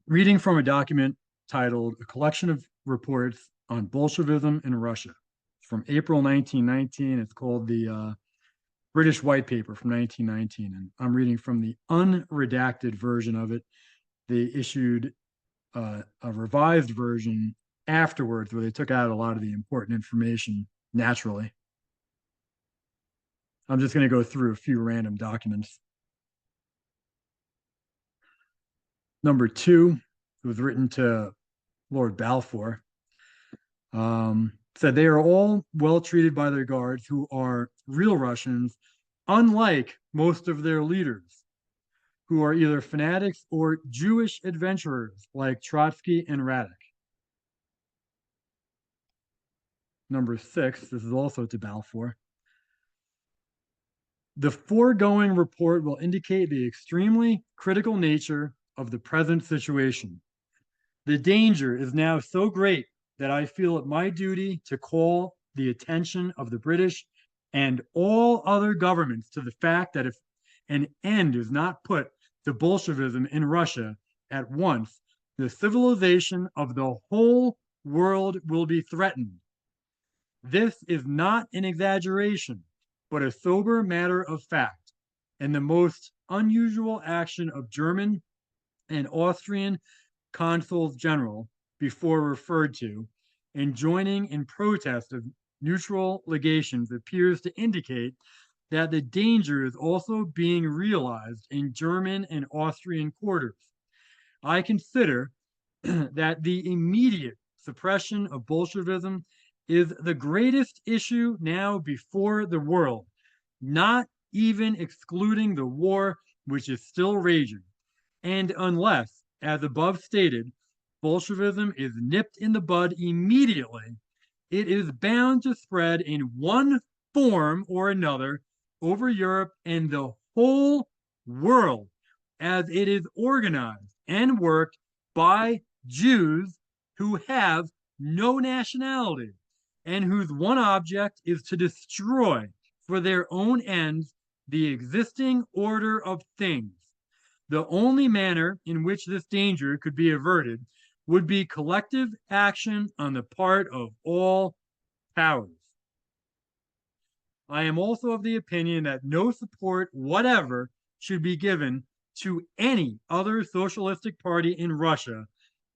Reading from a document titled A Collection of Reports on Bolshevism in Russia from April 1919. It's called the British White Paper from 1919. And I'm reading from the unredacted version of it. They issued a revised version afterwards where they took out a lot of the important information naturally. I'm just going to go through a few random documents. Number two, it was written to Lord Balfour. Said they are all well treated by their guards who are real Russians, unlike most of their leaders, who are either fanatics or Jewish adventurers like Trotsky and Radek. Number six, this is also to Balfour. The foregoing report will indicate the extremely critical nature of the present situation. The danger is now so great that I feel it my duty to call the attention of the British and all other governments to the fact that if an end is not put to Bolshevism in Russia at once, the civilization of the whole world will be threatened. This is not an exaggeration, but a sober matter of fact, and the most unusual action of German and Austrian consuls general before referred to, and joining in protest of neutral legations appears to indicate that the danger is also being realized in German and Austrian quarters. I consider that the immediate suppression of Bolshevism is the greatest issue now before the world, not even excluding the war which is still raging. And unless, as above stated, Bolshevism is nipped in the bud immediately, it is bound to spread in one form or another over Europe and the whole world as it is organized and worked by Jews who have no nationality and whose one object is to destroy for their own ends the existing order of things. The only manner in which this danger could be averted would be collective action on the part of all powers. I am also of the opinion that no support whatever should be given to any other socialistic party in Russia,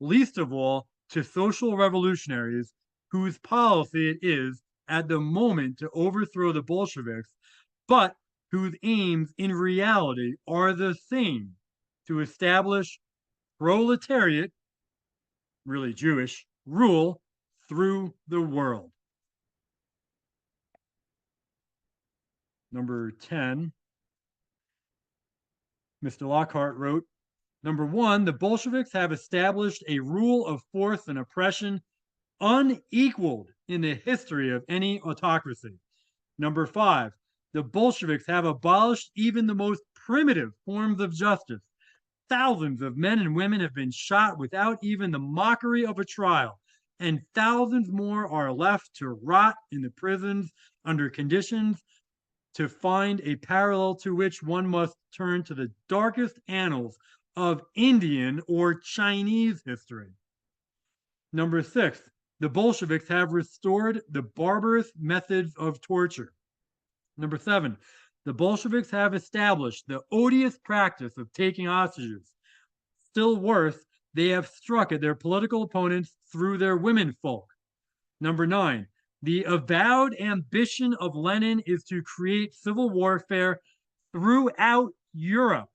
least of all to social revolutionaries whose policy it is at the moment to overthrow the Bolsheviks, but whose aims in reality are the same to establish proletariat, really Jewish, rule through the world. Number 10, Mr. Lockhart wrote, number one, the Bolsheviks have established a rule of force and oppression unequaled in the history of any autocracy. Number five, the Bolsheviks have abolished even the most primitive forms of justice. Thousands of men and women have been shot without even the mockery of a trial, and thousands more are left to rot in the prisons under conditions to find a parallel to which one must turn to the darkest annals of Indian or Chinese history. Number six, the Bolsheviks have restored the barbarous methods of torture. Number seven, the Bolsheviks have established the odious practice of taking hostages. Still worse, they have struck at their political opponents through their womenfolk. Number nine, the avowed ambition of Lenin is to create civil warfare throughout Europe.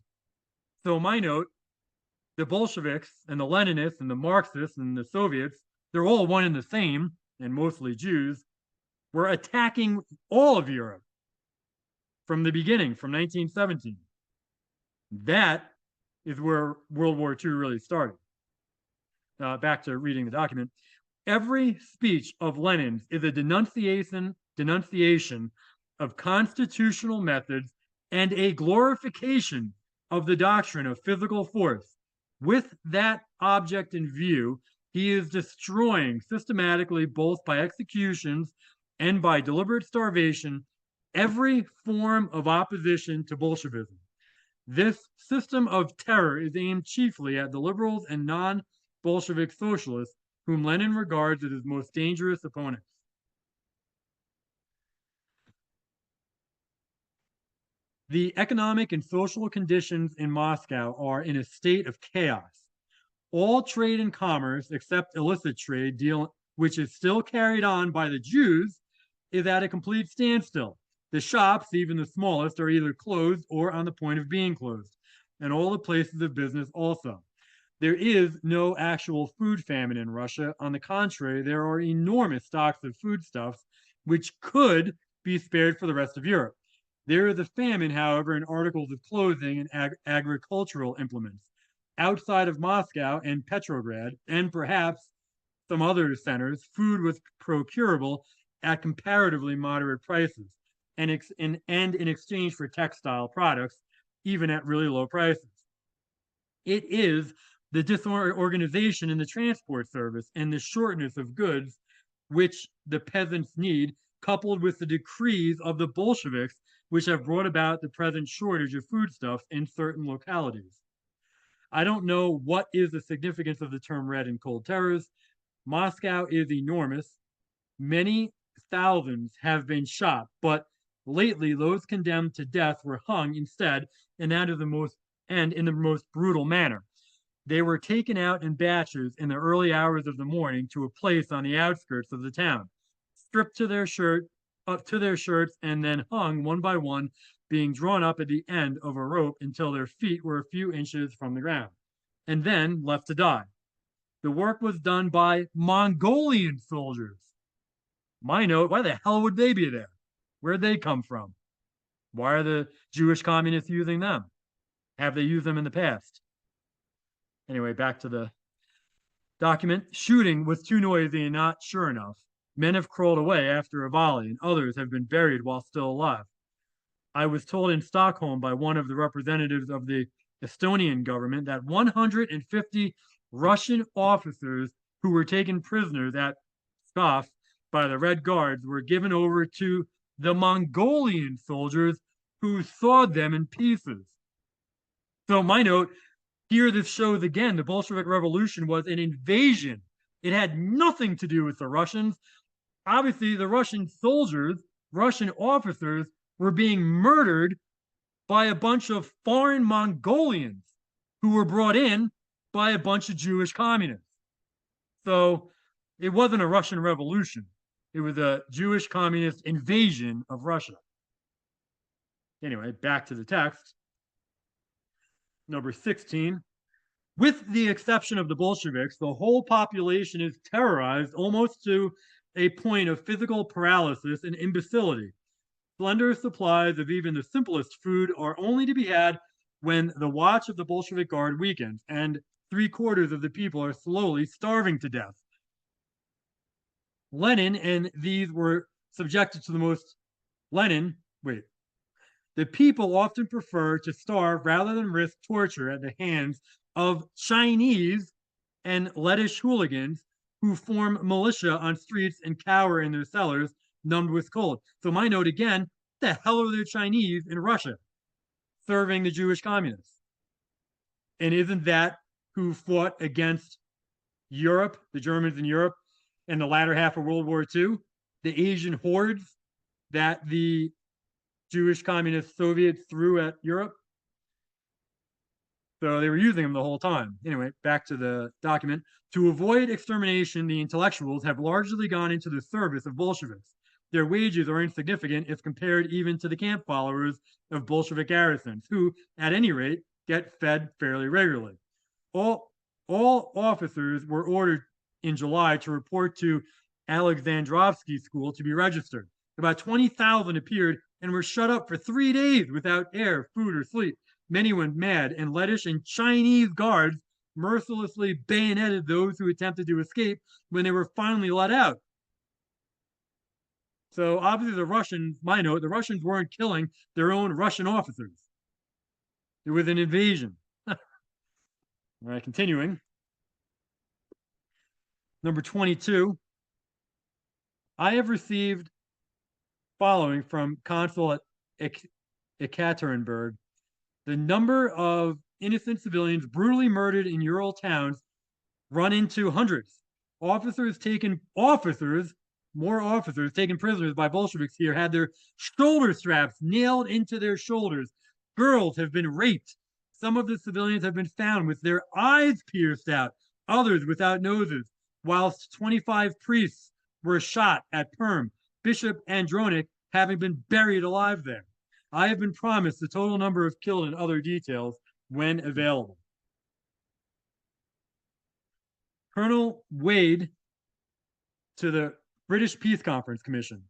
So, my note, the Bolsheviks and the Leninists and the Marxists and the Soviets, they're all one and the same, and mostly Jews, were attacking all of Europe from the beginning, from 1917. That is where World War II really started. Back to reading the document. Every speech of Lenin's is a denunciation of constitutional methods and a glorification of the doctrine of physical force. With that object in view, he is destroying systematically, both by executions and by deliberate starvation, every form of opposition to Bolshevism. This system of terror is aimed chiefly at the liberals and non-Bolshevik socialists, whom Lenin regards as his most dangerous opponents. The economic and social conditions in Moscow are in a state of chaos. All trade and commerce, except illicit trade, which is still carried on by the Jews, is at a complete standstill. The shops, even the smallest, are either closed or on the point of being closed, and all the places of business also. There is no actual food famine in Russia. On the contrary, there are enormous stocks of foodstuffs which could be spared for the rest of Europe. There is a famine, however, in articles of clothing and agricultural implements. Outside of Moscow and Petrograd, and perhaps some other centers, food was procurable at comparatively moderate prices and in exchange for textile products, even at really low prices. It is the disorganization in the transport service and the shortness of goods which the peasants need, coupled with the decrees of the Bolsheviks, which have brought about the present shortage of foodstuffs in certain localities. I don't know what is the significance of the term red and cold terrors. Moscow is enormous. Many thousands have been shot, but lately those condemned to death were hung instead, and that is the most and in the most brutal manner. They were taken out in batches in the early hours of the morning to a place on the outskirts of the town, stripped to their shirt, up to their shirts, and then hung one by one, being drawn up at the end of a rope until their feet were a few inches from the ground, and then left to die. The work was done by Mongolian soldiers. My note, why the hell would they be there? Where'd they come from? Why are the Jewish communists using them? Have they used them in the past? Anyway, back to the document. Shooting was too noisy and not sure enough. Men have crawled away after a volley, and others have been buried while still alive. I was told in Stockholm by one of the representatives of the Estonian government that 150 Russian officers who were taken prisoners at Pskov by the Red Guards were given over to the Mongolian soldiers who sawed them in pieces. So, my note here, this shows again the Bolshevik Revolution was an invasion. It had nothing to do with the Russians. Obviously, the Russian soldiers, Russian officers, were being murdered by a bunch of foreign Mongolians who were brought in by a bunch of Jewish communists. So it wasn't a Russian revolution. It was a Jewish communist invasion of Russia. Anyway, back to the text. Number 16. With the exception of the Bolsheviks, the whole population is terrorized almost to a point of physical paralysis and imbecility. Slender supplies of even the simplest food are only to be had when the watch of the Bolshevik Guard weakens, and 3/4 of the people are slowly starving to death. Lenin and these were subjected to the most Lenin, wait, the people often prefer to starve rather than risk torture at the hands of Chinese and Lettish hooligans who form militia on streets and cower in their cellars, numbed with cold. So my note again, the hell are the Chinese in Russia serving the Jewish communists? And isn't that who fought against Europe, the Germans in Europe, in the latter half of World War II? The Asian hordes that the Jewish communist Soviets threw at Europe. So they were using them the whole time. Anyway, back to the document. To avoid extermination, the intellectuals have largely gone into the service of Bolsheviks. Their wages are insignificant if compared even to the camp followers of Bolshevik garrisons, who, at any rate, get fed fairly regularly. All, all officers were ordered in July to report to Alexandrovsky School to be registered. About 20,000 appeared and were shut up for 3 days without air, food, or sleep. Many went mad, and Lettish and Chinese guards mercilessly bayoneted those who attempted to escape when they were finally let out. So obviously the Russians, my note, the Russians weren't killing their own Russian officers. It was an invasion. All right, continuing. Number 22. I have received following from Consul at Ekaterinburg, The number of innocent civilians brutally murdered in Ural towns run into hundreds. More officers taken prisoners by Bolsheviks here had their shoulder straps nailed into their shoulders. Girls have been raped. Some of the civilians have been found with their eyes pierced out, others without noses, whilst 25 priests were shot at Perm, Bishop Andronik having been buried alive there. I have been promised the total number of killed and other details when available. Colonel Wade to the British Peace Conference Commission.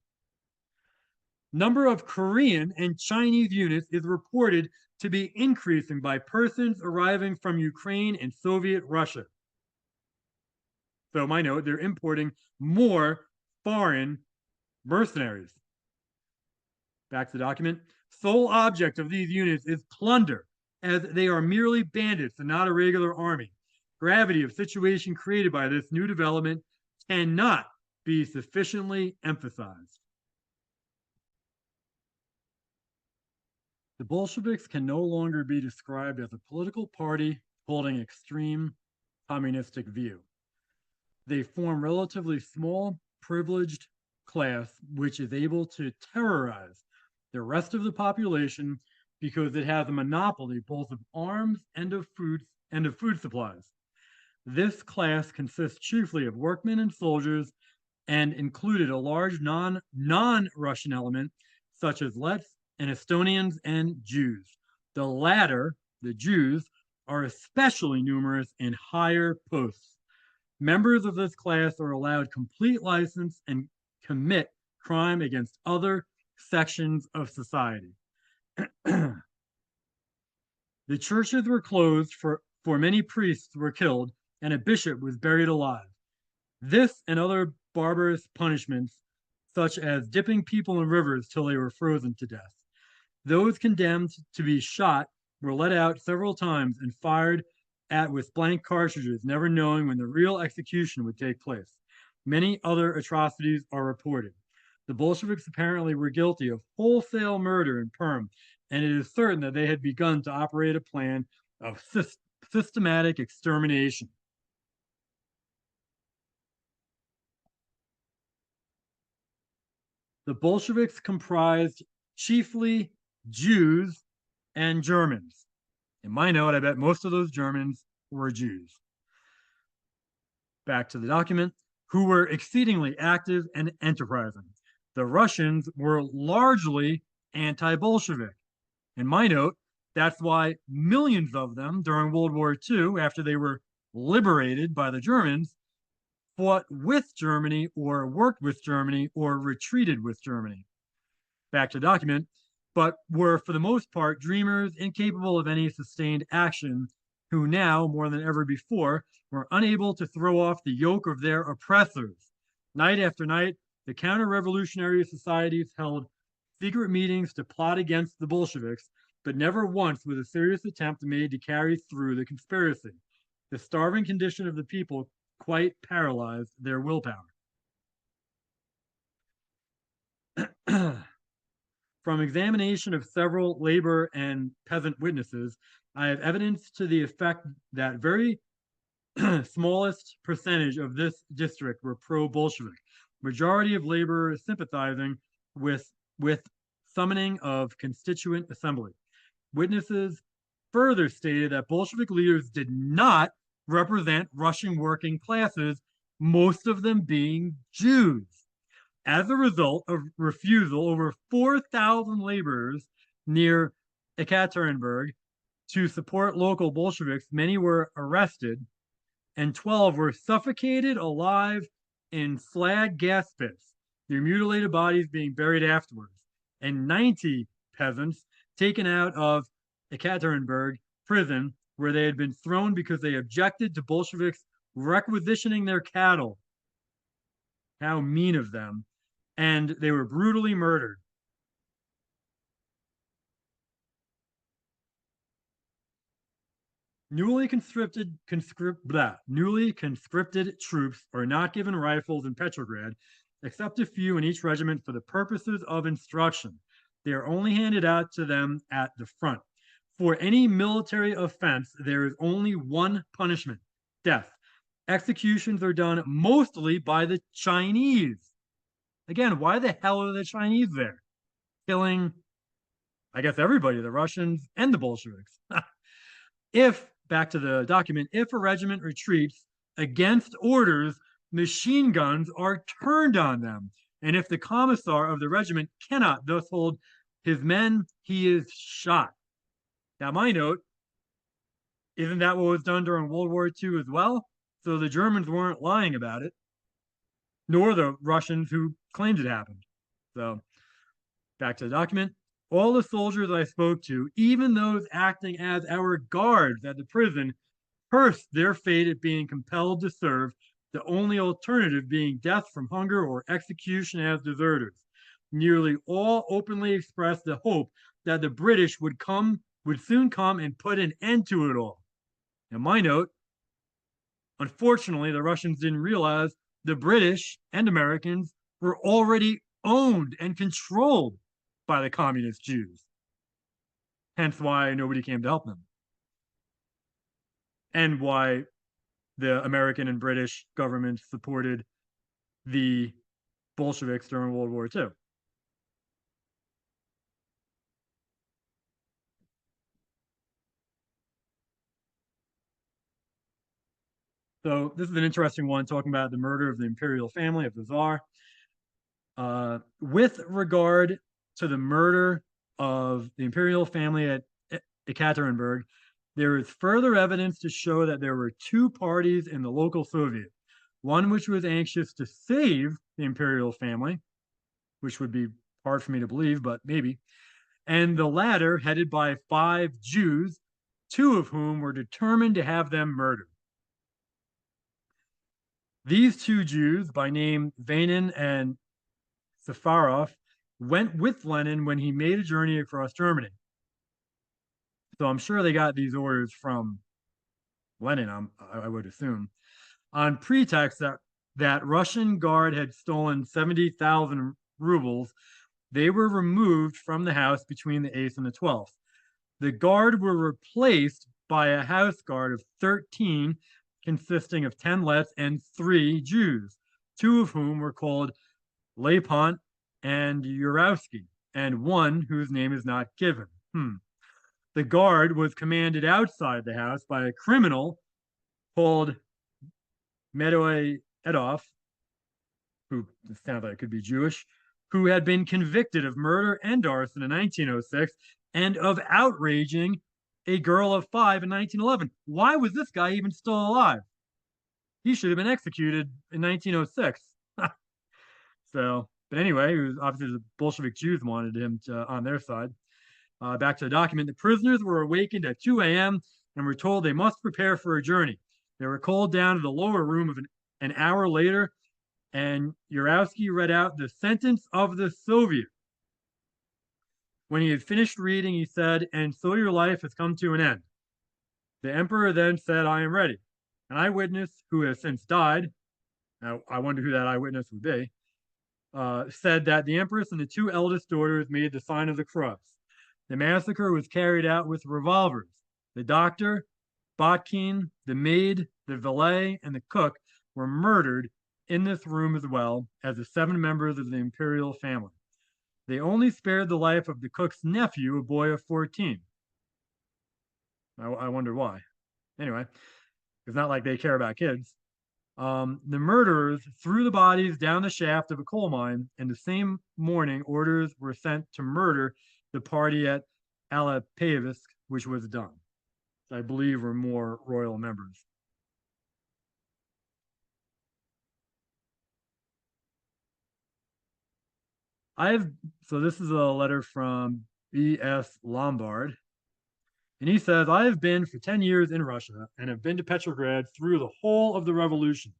Number of Korean and Chinese units is reported to be increasing by persons arriving from Ukraine and Soviet Russia. So my note, they're importing more foreign mercenaries. Back to the document. Sole object of these units is plunder, as they are merely bandits and not a regular army. Gravity of situation created by this new development cannot be sufficiently emphasized. The Bolsheviks can no longer be described as a political party holding extreme communistic view. They form relatively small, privileged class which is able to terrorize the rest of the population because it has a monopoly both of arms and of food supplies. This class consists chiefly of workmen and soldiers and included a large non-Russian element such as Lets and Estonians and Jews. The latter, the Jews, are especially numerous in higher posts. Members of this class are allowed complete license and commit crime against other sections of society. The churches were closed for many priests were killed and a bishop was buried alive. This and other barbarous punishments, such as dipping people in rivers till they were frozen to death. Those condemned to be shot were let out several times and fired at with blank cartridges, never knowing when the real execution would take place. Many other atrocities are reported. The Bolsheviks apparently were guilty of wholesale murder in Perm, and it is certain that they had begun to operate a plan of systematic extermination. The Bolsheviks comprised chiefly Jews and Germans. In my note, I bet most of those Germans were Jews. Back to the document, who were exceedingly active and enterprising. The Russians were largely anti-Bolshevik. In my note, that's why millions of them during World War II, after they were liberated by the Germans, fought with Germany or worked with Germany or retreated with Germany. Back to the document, but were for the most part dreamers incapable of any sustained action, who now, more than ever before, were unable to throw off the yoke of their oppressors. Night after night, the counter-revolutionary societies held secret meetings to plot against the Bolsheviks, but never once was a serious attempt made to carry through the conspiracy. The starving condition of the people quite paralyzed their willpower. From examination of several labor and peasant witnesses, I have evidence to the effect that very smallest percentage of this district were pro-Bolshevik. Majority of laborers sympathizing with summoning of constituent assembly. Witnesses further stated that Bolshevik leaders did not represent Russian working classes, most of them being Jews. As a result of refusal, over 4,000 laborers near Ekaterinburg to support local Bolsheviks, many were arrested, and 12 were suffocated alive in slag gas pits, their mutilated bodies being buried afterwards, and 90 peasants taken out of Ekaterinburg prison, where they had been thrown because they objected to Bolsheviks requisitioning their cattle. How mean of them. And they were brutally murdered. Newly conscripted troops are not given rifles in Petrograd, except a few in each regiment for the purposes of instruction. They are only handed out to them at the front. For any military offense, there is only one punishment: death. Executions are done mostly by the Chinese. Again, why the hell are the Chinese there? Killing, I guess, everybody, the Russians and the Bolsheviks. If, back to the document, if a regiment retreats against orders, machine guns are turned on them. And if the commissar of the regiment cannot thus hold his men, he is shot. Now, my note, isn't that what was done during World War II as well? So the Germans weren't lying about it, nor the Russians who claimed it happened. So back to the document. All the soldiers I spoke to, even those acting as our guards at the prison, cursed their fate at being compelled to serve, the only alternative being death from hunger or execution as deserters. Nearly all openly expressed the hope that the British would soon come and put an end to it all. Now, my note, unfortunately, the Russians didn't realize the British and Americans were already owned and controlled by the communist Jews. Hence why nobody came to help them. And why the American and British governments supported the Bolsheviks during World War II. So this is an interesting one, talking about the murder of the imperial family of the Tsar. With regard to the murder of the imperial family at Ekaterinburg, there is further evidence to show that there were two parties in the local Soviet. One which was anxious to save the imperial family, which would be hard for me to believe, but maybe, and the latter headed by 5 Jews, 2 of whom were determined to have them murdered. These 2 Jews, by name Vanin and Safarov, went with Lenin when he made a journey across Germany. So I'm sure they got these orders from Lenin, I would assume, on pretext that Russian guard had stolen 70,000 rubles. They were removed from the house between the 8th and the 12th. The guard were replaced by a house guard of 13, consisting of 10 Lets and 3 Jews, 2 of whom were called Lepont and Urowski, and one whose name is not given. The guard was commanded outside the house by a criminal called Medoy Edov, who sounds like it could be Jewish, who had been convicted of murder and arson in 1906 and of outraging a girl of 5 in 1911. Why was this guy even still alive? He should have been executed in 1906. So, but anyway, obviously the Bolshevik Jews wanted him on their side. Back to the document. The prisoners were awakened at 2 a.m. and were told they must prepare for a journey. They were called down to the lower room of an hour later, and Urowski read out the sentence of the Soviet. When he had finished reading, he said, "And so your life has come to an end." The emperor then said, "I am ready." An eyewitness who has since died, now I wonder who that eyewitness would be, said that the empress and the 2 eldest daughters made the sign of the cross. The massacre was carried out with revolvers. The doctor, Botkin, the maid, the valet, and the cook were murdered in this room as well as the 7 members of the imperial family. They only spared the life of the cook's nephew, a boy of 14. I wonder why. Anyway, it's not like they care about kids. The murderers threw the bodies down the shaft of a coal mine, and the same morning, orders were sent to murder the party at Alapeyevsk, which was done. I believe were more royal members. So this is a letter from B.S. Lombard, and he says, "I have been for 10 years in Russia and have been to Petrograd through the whole of the revolution.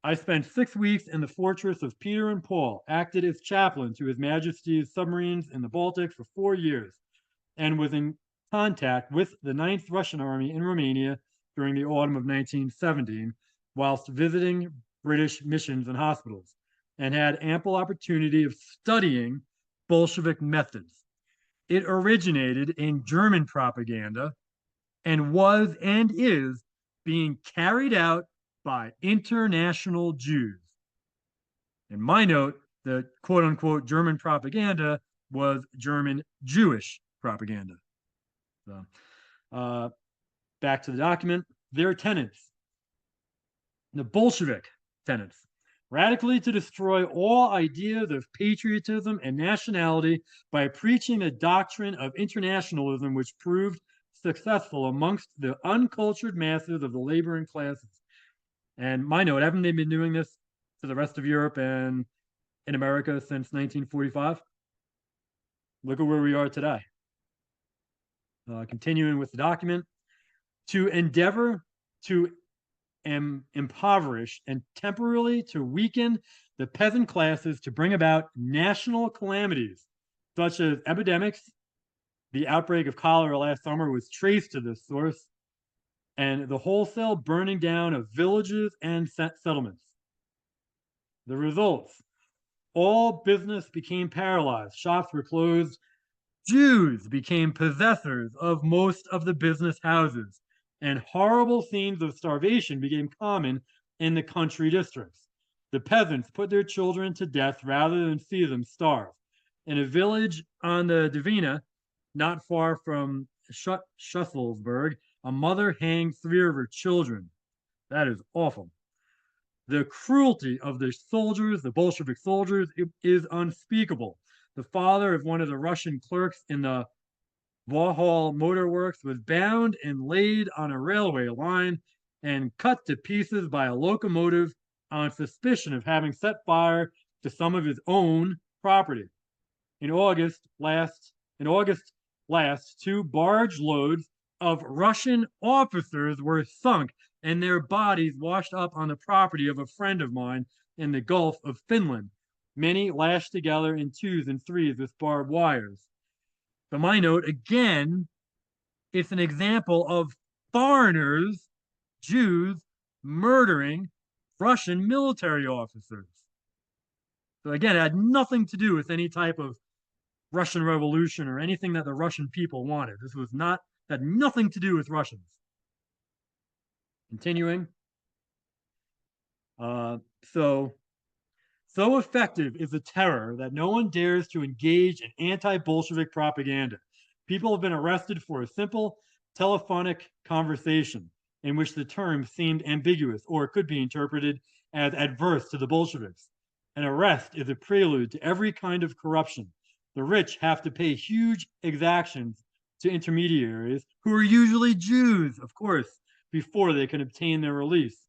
I spent 6 weeks in the fortress of Peter and Paul, acted as chaplain to His Majesty's submarines in the Baltic for 4 years, and was in contact with the 9th Russian Army in Romania during the autumn of 1917, whilst visiting British missions and hospitals, and had ample opportunity of studying Bolshevik methods. It originated in German propaganda and was and is being carried out by international Jews. In my note, the quote unquote German propaganda was German Jewish propaganda. So, uh, back to the document. Their tenets, the Bolshevik tenets, radically to destroy all ideas of patriotism and nationality by preaching the doctrine of internationalism, which proved successful amongst the uncultured masses of the laboring classes. And my note, haven't they been doing this to the rest of Europe and in America since 1945? Look at where we are today. Continuing with the document, to endeavor to impoverish and temporarily to weaken the peasant classes to bring about national calamities such as epidemics. The outbreak of cholera last summer was traced to this source, and the wholesale burning down of villages and settlements. The results, all business became paralyzed, shops were closed, Jews became possessors of most of the business houses, and horrible scenes of starvation became common in the country districts. The peasants put their children to death rather than see them starve. In a village on the Divina, not far from Schusselsburg, a mother hanged 3 of her children. That is awful. The cruelty of the soldiers, the Bolshevik soldiers, is unspeakable. The father of one of the Russian clerks in the Vauxhall Motor Works was bound and laid on a railway line and cut to pieces by a locomotive on suspicion of having set fire to some of his own property. In August last, 2 barge loads of Russian officers were sunk and their bodies washed up on the property of a friend of mine in the Gulf of Finland, many lashed together in 2s and 3s with barbed wires. So my note, again, it's an example of foreigners, Jews, murdering Russian military officers. So again, it had nothing to do with any type of Russian Revolution or anything that the Russian people wanted. This was not, had nothing to do with Russians. Continuing. So effective is the terror that no one dares to engage in anti-Bolshevik propaganda. People have been arrested for a simple telephonic conversation in which the term seemed ambiguous or could be interpreted as adverse to the Bolsheviks. An arrest is a prelude to every kind of corruption. The rich have to pay huge exactions to intermediaries who are usually Jews, of course, before they can obtain their release.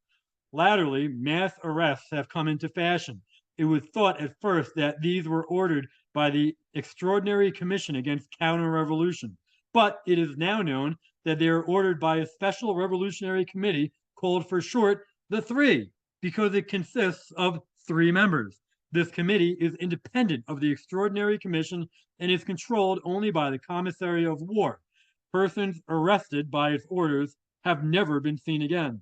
Latterly, mass arrests have come into fashion. It was thought at first that these were ordered by the Extraordinary Commission against Counter-Revolution, but it is now known that they are ordered by a special revolutionary committee called for short the Three, because it consists of 3 members. This committee is independent of the Extraordinary Commission and is controlled only by the Commissary of War. Persons arrested by its orders have never been seen again.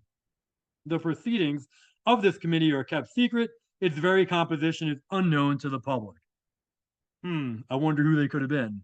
The proceedings of this committee are kept secret. Its very composition is unknown to the public. I wonder who they could have been.